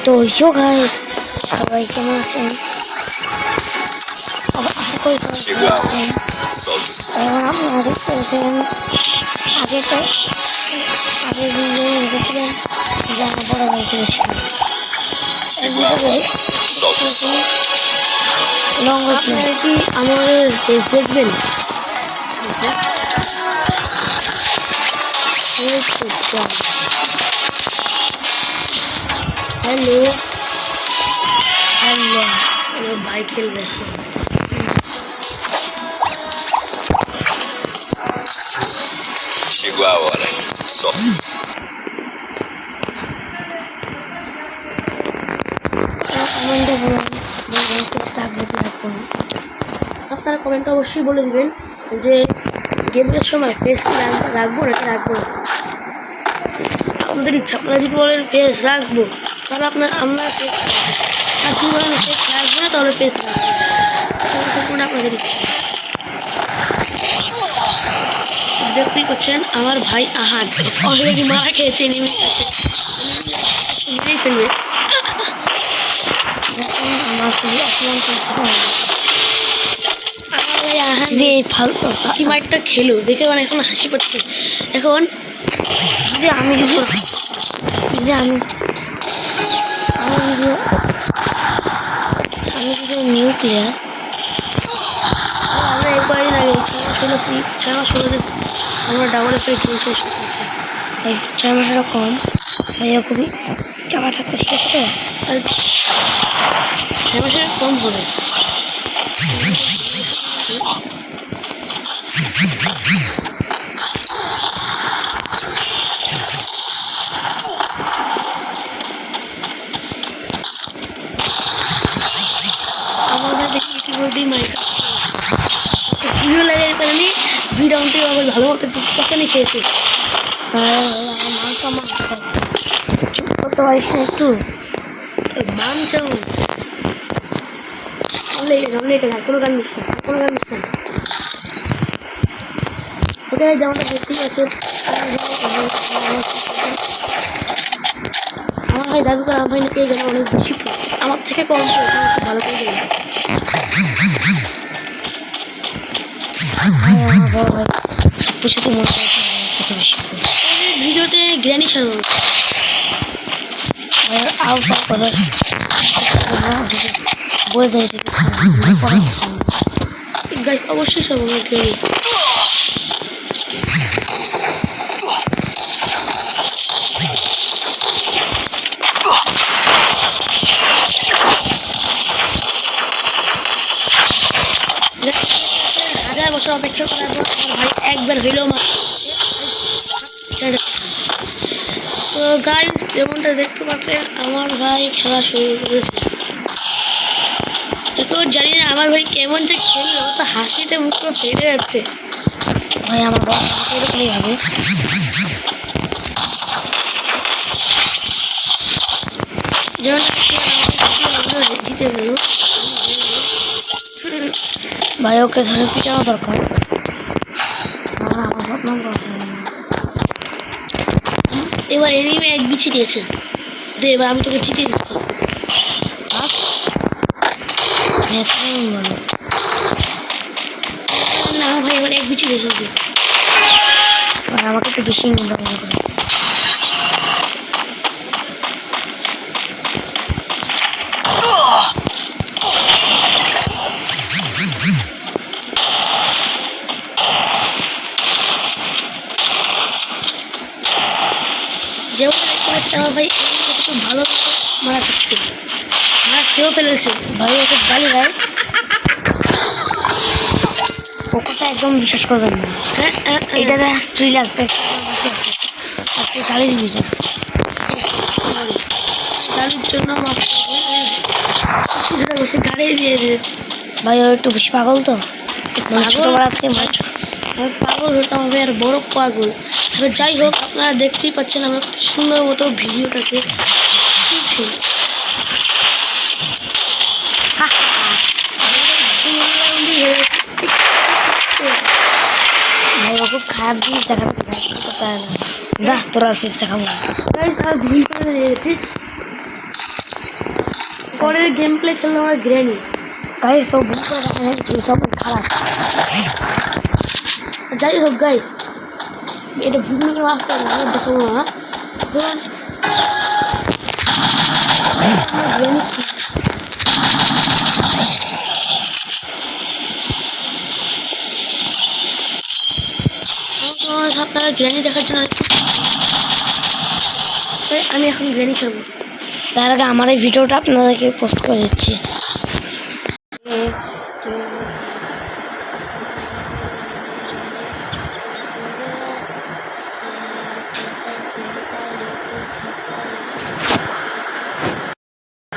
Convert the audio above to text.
তো ইয়ো গাইস সবাই কেমন আছেন? আশা করি সবাই ভালো আছেন। এখন আপনারা দেখতে পাচ্ছেন আগের ভিডিও দেখেছিলেন যে আমার বড় ভাই খেলেছিল লং আপনারা কি আমাদের পেজ দেখবেন? হ্যালো হ্যালো আমার ভাই খেলবে Chegou a hora. Só. আপনারা কমেন্টে অবশ্যই বলে দিবেন যে গেমের সময় ফেস রাখবো নাকি রাখবো না। আমাদের ইচ্ছা, আপনারা যদি বলেন ফেস রাখবো তাহলে আমরা ফেস, আর যদি বলেন ফেস রাখবো না তাহলে ফেস রাখবো, আপনাদের ইচ্ছা। দেখতেই করছেন আমার ভাই আহান অলরেডি মারা খেয়েছে, মেরেই ফেলবে। আমার খুবই অপমান করছে আমার ভাই আহান যে ফালতু কি মাইটটা খেলো দেখে মানে এখন হাসি পাচ্ছে। এখন যে আমি যদি নিউক্লিয়ার আমরা একবারই লাগে 6 মাস হলো আমরা ডাবল এফেক্ট শেষ করছি, তাই 6 মাসেরও কম। ভাইয়া খুবই চাপা ছাড়তে শিখেছে তো, আর 6 মাসের কম হবে। আমাদের দেখি ইতিমধ্যেই ভিডিও লাগার কারণে 2 রাউন্ডে আবার ভালো মতো পছন্দ খেয়েছে। চুপ করতে পারিস না একটু, মাংস কোনো গান দিস না। ওকে যেমনটা দেখতেই আছে আমার ভাই দাবি করে আমার ভাই নাকি এই গানে অনেক বেশি আমার থেকে কম ভালো করে দেবে। সব কিছুতে মনে হয় কত বেশি ভিডিওতে গ্র্যানি ছাড়বো আর কথা বলে দেয় গাইস, অবশ্যই সব আমার গ্র্যানি। হাজার বছর অপেক্ষা করার পর আমার ভাই একবার হইলেও তো গাইস যেমনটা দেখতে পাচ্ছেন আমার ভাই খেলা শুরু করেছে। এখন জানি না আমার ভাই কেমন যে খেললো, তো হাসিতে মুখ ফেটে যাচ্ছে। ভাই আমার ভাই এরকমই হবে। জিতে গেল ভাই, ওকে ধরে পিটানো দরকার। এবার এনিমে এক বিচি দিয়েছে, এবার আমি তোকে জিতে দিচ্ছি। না ভাই এবার এক বিচি দিয়েছে, আমাকে তো বেশি করে। যেমন দেখতে পাচ্ছি আমার ভাই খুব ভালো মারা খাচ্ছে, মারা খেয়েও ফেলেছে। ভাই ওকে গালি দেয়, ও কথা একদম বিশ্বাস করবেন না। এটা তুই লাগবে গালির ভিডিও, গালির জন্য বসে গাড়ি দিয়ে দিয়েছে। ভাই ও একটু বেশি পাগল তো, ছোটবেলা থেকে আমি পাগল হতাম, আমি আর বড় পাগল। তবে যাই হোক, আপনারা দেখতেই পাচ্ছেন আমার সুন্দর মতো ভিডিওটাকে খুব খারাপ জিনিস দেখাতে তোরা ফেস দেখাবো। ভুল করে দিয়েছি। পরের গেম প্লে খেললাম আমরা গ্র্যানি। গাইস সব ভুল করে দেখা যায় সব খারাপ। যাই হোক গাইস, এটা ভিডিও করে আসতে হবে দেখাবো না। ধরুন গ্র্যানি আপনারা গ্র্যানি দেখার জন্য আমি এখন গ্র্যানি ছাড়বো। তার আগে আমার এই ভিডিওটা আপনাদেরকে পোস্ট করে দিচ্ছি।